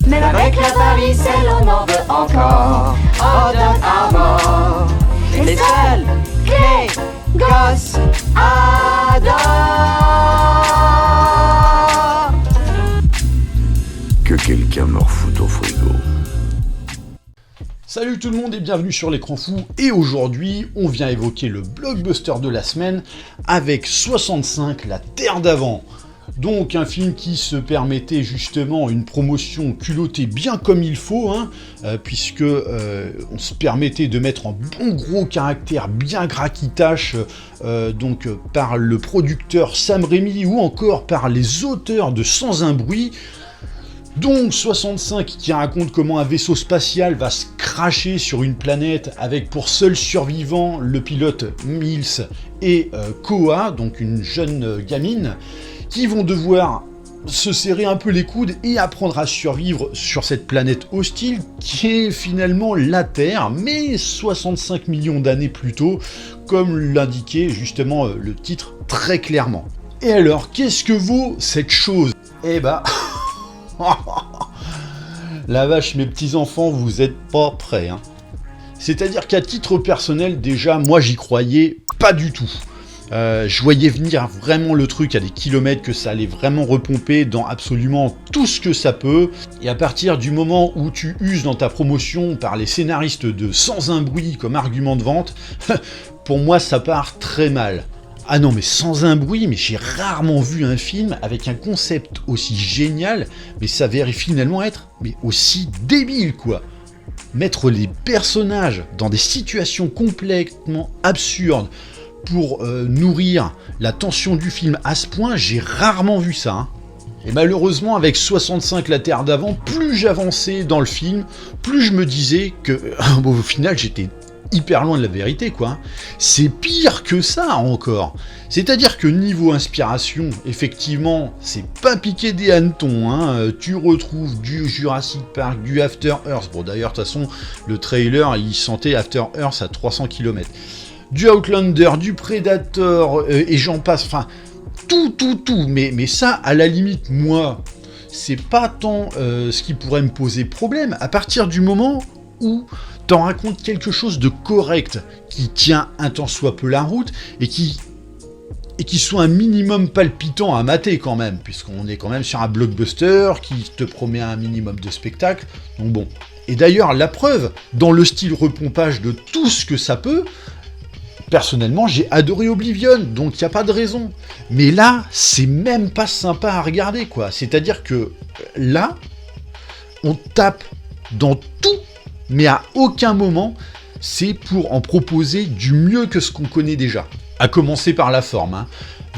Même avec la varicelle, on en veut encore. Odon Armor, les seuls que les gosses adorent. Que quelqu'un me refoute au frigo. Salut tout le monde et bienvenue sur l'écran fou. Et aujourd'hui, on vient évoquer le blockbuster de la semaine avec 65, la Terre d'avant. Donc un film qui se permettait justement une promotion culottée bien comme il faut, puisque on se permettait de mettre en bon gros caractère bien graquitache par le producteur Sam Raimi ou encore par les auteurs de Sans un bruit. Donc 65 qui raconte comment un vaisseau spatial va se cracher sur une planète avec pour seul survivant le pilote Mills et Koa, donc une jeune gamine, qui vont devoir se serrer un peu les coudes et apprendre à survivre sur cette planète hostile qui est finalement la Terre, mais 65 millions d'années plus tôt, comme l'indiquait justement le titre très clairement. Et alors, qu'est-ce que vaut cette chose ? Eh bah... La vache, mes petits-enfants, vous êtes pas prêts, hein. C'est-à-dire qu'à titre personnel, déjà, moi, j'y croyais pas du tout. Je voyais venir vraiment le truc à des kilomètres, que ça allait vraiment repomper dans absolument tout ce que ça peut. Et à partir du moment où tu uses dans ta promotion par les scénaristes de Sans un bruit comme argument de vente, pour moi, ça part très mal. Ah non, mais Sans un bruit, mais j'ai rarement vu un film avec un concept aussi génial, mais s'avérait finalement être aussi débile, quoi. Mettre les personnages dans des situations complètement absurdes pour nourrir la tension du film à ce point, j'ai rarement vu ça, hein. Et malheureusement, avec 65 la Terre d'avant, plus j'avançais dans le film, plus je me disais que, au final, j'étais hyper loin de la vérité, quoi. C'est pire que ça encore. C'est-à-dire que niveau inspiration, effectivement, c'est pas piqué des hannetons, hein. Tu retrouves du Jurassic Park, du After Earth. Bon, d'ailleurs, de toute façon, le trailer, il sentait After Earth à 300 km. Du Outlander, du Predator, et j'en passe. Enfin, tout. Mais ça, à la limite, moi, c'est pas tant ce qui pourrait me poser problème. À partir du moment où t'en racontes quelque chose de correct, qui tient un tant soit peu la route, et qui soit un minimum palpitant à mater quand même, puisqu'on est quand même sur un blockbuster qui te promet un minimum de spectacle, donc bon. Et d'ailleurs, la preuve, dans le style repompage de tout ce que ça peut, personnellement, j'ai adoré Oblivion, donc il n'y a pas de raison. Mais là, c'est même pas sympa à regarder, quoi. C'est-à-dire que là, on tape dans tout, mais à aucun moment, c'est pour en proposer du mieux que ce qu'on connaît déjà. À commencer par la forme, hein.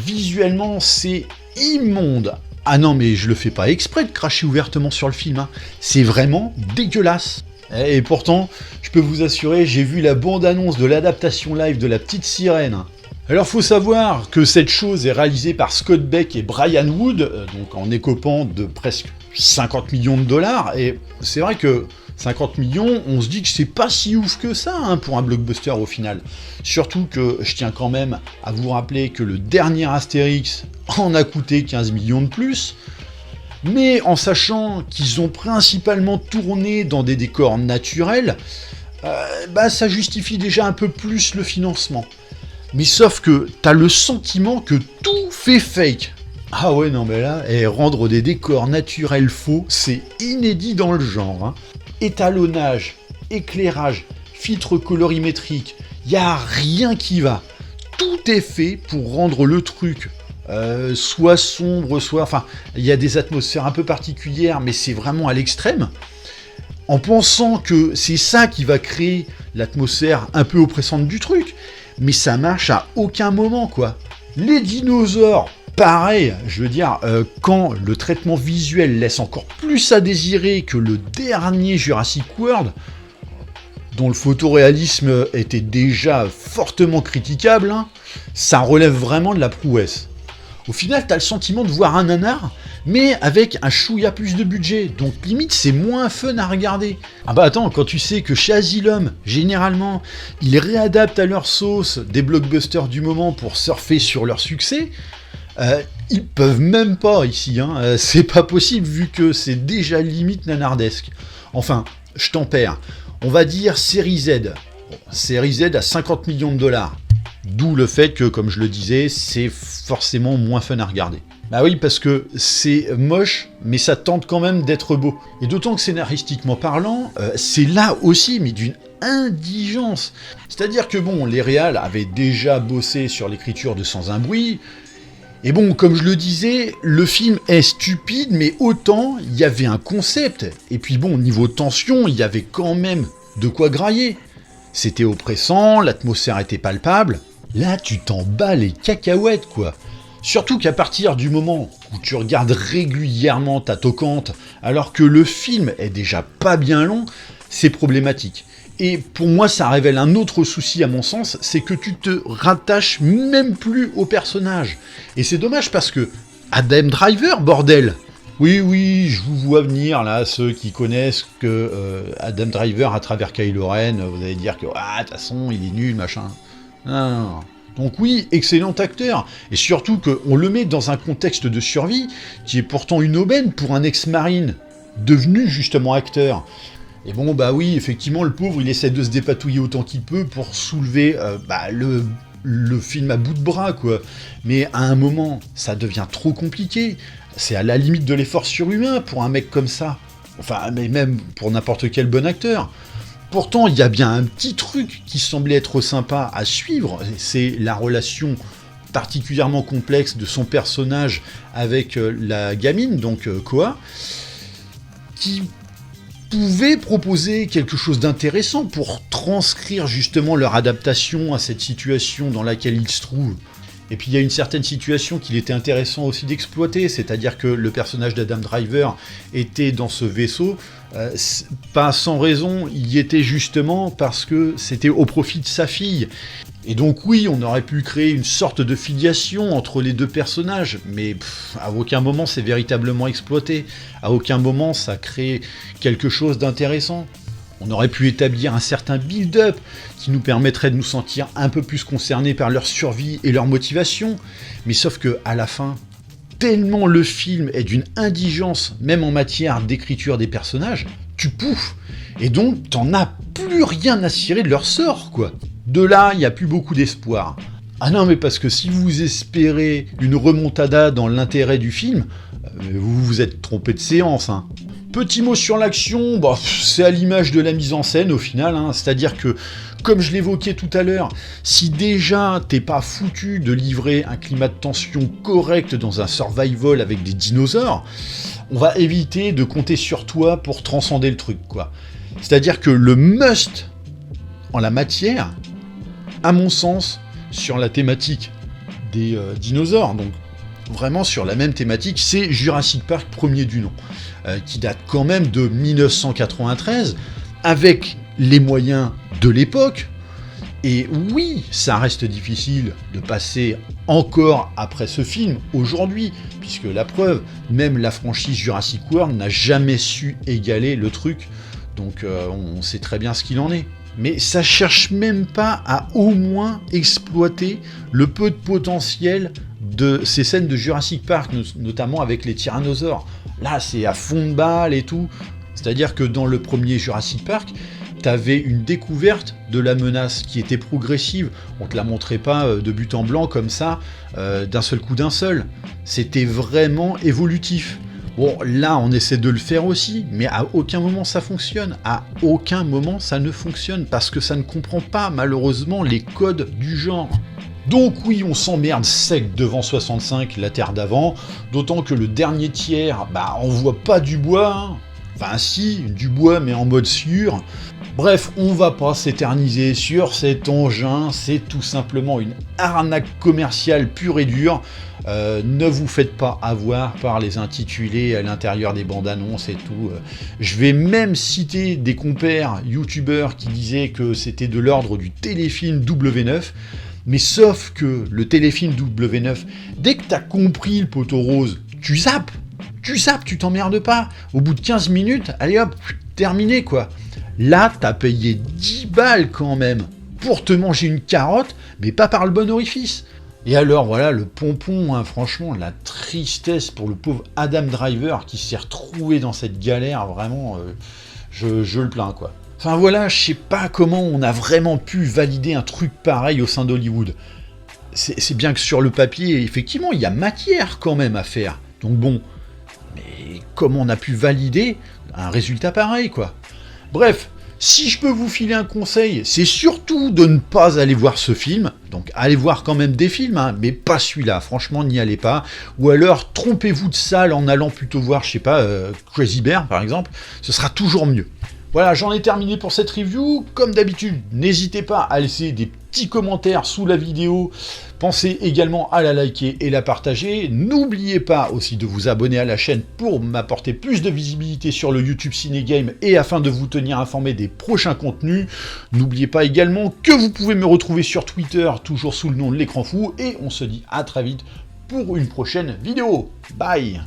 Visuellement, c'est immonde. Ah non, mais je le fais pas exprès de cracher ouvertement sur le film, hein. C'est vraiment dégueulasse. Et pourtant, je peux vous assurer, j'ai vu la bande-annonce de l'adaptation live de La Petite Sirène. Alors faut savoir que cette chose est réalisée par Scott Beck et Brian Wood, donc en écopant de presque 50 millions de dollars, et c'est vrai que 50 millions, on se dit que c'est pas si ouf que ça, hein, pour un blockbuster au final. Surtout que je tiens quand même à vous rappeler que le dernier Astérix en a coûté 15 millions de plus, mais en sachant qu'ils ont principalement tourné dans des décors naturels, ça justifie déjà un peu plus le financement. Mais sauf que t'as le sentiment que tout fait fake. Ah ouais, non mais là, rendre des décors naturels faux, c'est inédit dans le genre, hein. Étalonnage, éclairage, filtre colorimétrique, y a rien qui va. Tout est fait pour rendre le truc soit sombre, soit... Enfin, il y a des atmosphères un peu particulières, mais c'est vraiment à l'extrême. En pensant que c'est ça qui va créer l'atmosphère un peu oppressante du truc. Mais ça marche à aucun moment, quoi. Les dinosaures, pareil, je veux dire, quand le traitement visuel laisse encore plus à désirer que le dernier Jurassic World, dont le photoréalisme était déjà fortement critiquable, hein, ça relève vraiment de la prouesse. Au final, t'as le sentiment de voir un nanar, mais avec un chouïa plus de budget, donc limite c'est moins fun à regarder. Ah bah attends, quand tu sais que chez Asylum, généralement, ils réadaptent à leur sauce des blockbusters du moment pour surfer sur leur succès, Ils peuvent même pas ici, hein. C'est pas possible vu que c'est déjà limite nanardesque. Enfin, je tempère. On va dire série Z. Bon, série Z à 50 millions de dollars. D'où le fait que, comme je le disais, c'est forcément moins fun à regarder. Bah oui, parce que c'est moche, mais ça tente quand même d'être beau. Et d'autant que scénaristiquement parlant, c'est là aussi, mais d'une indigence. C'est-à-dire que bon, les réals avaient déjà bossé sur l'écriture de Sans un bruit, et bon, comme je le disais, le film est stupide, mais autant il y avait un concept, et puis bon, niveau tension, il y avait quand même de quoi grailler. C'était oppressant, l'atmosphère était palpable. Là, tu t'en bats les cacahuètes, quoi. Surtout qu'à partir du moment où tu regardes régulièrement ta toquante, alors que le film est déjà pas bien long, c'est problématique. Et pour moi, ça révèle un autre souci à mon sens, c'est que tu te rattaches même plus au personnage. Et c'est dommage parce que Adam Driver, bordel! Oui, je vous vois venir, là, ceux qui connaissent que Adam Driver à travers Kylo Ren, vous allez dire que, de toute façon, il est nul, machin. Non. Donc oui, excellent acteur, et surtout qu'on le met dans un contexte de survie qui est pourtant une aubaine pour un ex-marine, devenu justement acteur. Et bon, bah oui, effectivement, le pauvre, il essaie de se dépatouiller autant qu'il peut pour soulever le film à bout de bras, quoi. Mais à un moment, ça devient trop compliqué. C'est à la limite de l'effort surhumain pour un mec comme ça. Enfin, mais même pour n'importe quel bon acteur. Pourtant, il y a bien un petit truc qui semblait être sympa à suivre, c'est la relation particulièrement complexe de son personnage avec la gamine, donc Koa, qui pouvait proposer quelque chose d'intéressant pour transcrire justement leur adaptation à cette situation dans laquelle ils se trouvent. Et puis il y a une certaine situation qu'il était intéressant aussi d'exploiter, c'est-à-dire que le personnage d'Adam Driver était dans ce vaisseau, pas sans raison, il y était justement parce que c'était au profit de sa fille. Et donc oui, on aurait pu créer une sorte de filiation entre les deux personnages, mais à aucun moment c'est véritablement exploité, à aucun moment ça crée quelque chose d'intéressant. On aurait pu établir un certain build-up qui nous permettrait de nous sentir un peu plus concernés par leur survie et leur motivation, mais sauf que à la fin, tellement le film est d'une indigence, même en matière d'écriture des personnages, tu pouffes, et donc t'en as plus rien à cirer de leur sort, quoi. De là, il n'y a plus beaucoup d'espoir. Ah non, mais parce que si vous espérez une remontada dans l'intérêt du film, vous vous êtes trompé de séance, hein. Petit mot sur l'action, c'est à l'image de la mise en scène au final, hein. C'est-à-dire que, comme je l'évoquais tout à l'heure, si déjà t'es pas foutu de livrer un climat de tension correct dans un survival avec des dinosaures, on va éviter de compter sur toi pour transcender le truc, quoi. C'est-à-dire que le must en la matière, à mon sens, sur la thématique des dinosaures, donc vraiment sur la même thématique, c'est Jurassic Park premier du nom, qui date quand même de 1993, avec les moyens de l'époque. Et oui, ça reste difficile de passer encore après ce film aujourd'hui, puisque la preuve, même la franchise Jurassic World n'a jamais su égaler le truc, donc on sait très bien ce qu'il en est. Mais ça cherche même pas à au moins exploiter le peu de potentiel de ces scènes de Jurassic Park, notamment avec les tyrannosaures. Là, c'est à fond de balle et tout. C'est-à-dire que dans le premier Jurassic Park, t'avais une découverte de la menace qui était progressive. On te la montrait pas de but en blanc comme ça, d'un seul coup d'un seul. C'était vraiment évolutif. Bon, là, on essaie de le faire aussi, mais à aucun moment ça fonctionne. À aucun moment ça ne fonctionne, parce que ça ne comprend pas, malheureusement, les codes du genre. Donc oui, on s'emmerde sec devant 65, la Terre d'avant, d'autant que le dernier tiers, on voit pas du bois, hein. Enfin si, du bois, mais en mode sûr. Bref, on va pas s'éterniser sur cet engin, c'est tout simplement une arnaque commerciale pure et dure. Ne vous faites pas avoir par les intitulés à l'intérieur des bandes annonces et tout. Je vais même citer des compères youtubeurs qui disaient que c'était de l'ordre du téléfilm W9, mais sauf que le téléfilm W9, dès que t'as compris le poteau rose, tu zappes, tu t'emmerdes pas. Au bout de 15 minutes, allez hop, terminé quoi. Là, t'as payé 10 balles quand même pour te manger une carotte, mais pas par le bon orifice. Et alors voilà, le pompon, hein, franchement, la tristesse pour le pauvre Adam Driver qui s'est retrouvé dans cette galère, vraiment, je le plains, quoi. Enfin voilà, je sais pas comment on a vraiment pu valider un truc pareil au sein d'Hollywood. C'est bien que sur le papier, effectivement, il y a matière quand même à faire. Donc bon, mais comment on a pu valider un résultat pareil, quoi? Bref, si je peux vous filer un conseil, c'est surtout de ne pas aller voir ce film. Donc allez voir quand même des films, hein, mais pas celui-là, franchement n'y allez pas. Ou alors trompez-vous de salle en allant plutôt voir, je sais pas, Crazy Bear par exemple, ce sera toujours mieux. Voilà, j'en ai terminé pour cette review. Comme d'habitude, n'hésitez pas à laisser des petits commentaires sous la vidéo. Pensez également à la liker et la partager. N'oubliez pas aussi de vous abonner à la chaîne pour m'apporter plus de visibilité sur le YouTube Cinégame et afin de vous tenir informé des prochains contenus. N'oubliez pas également que vous pouvez me retrouver sur Twitter, toujours sous le nom de l'Écran Fou. Et on se dit à très vite pour une prochaine vidéo. Bye!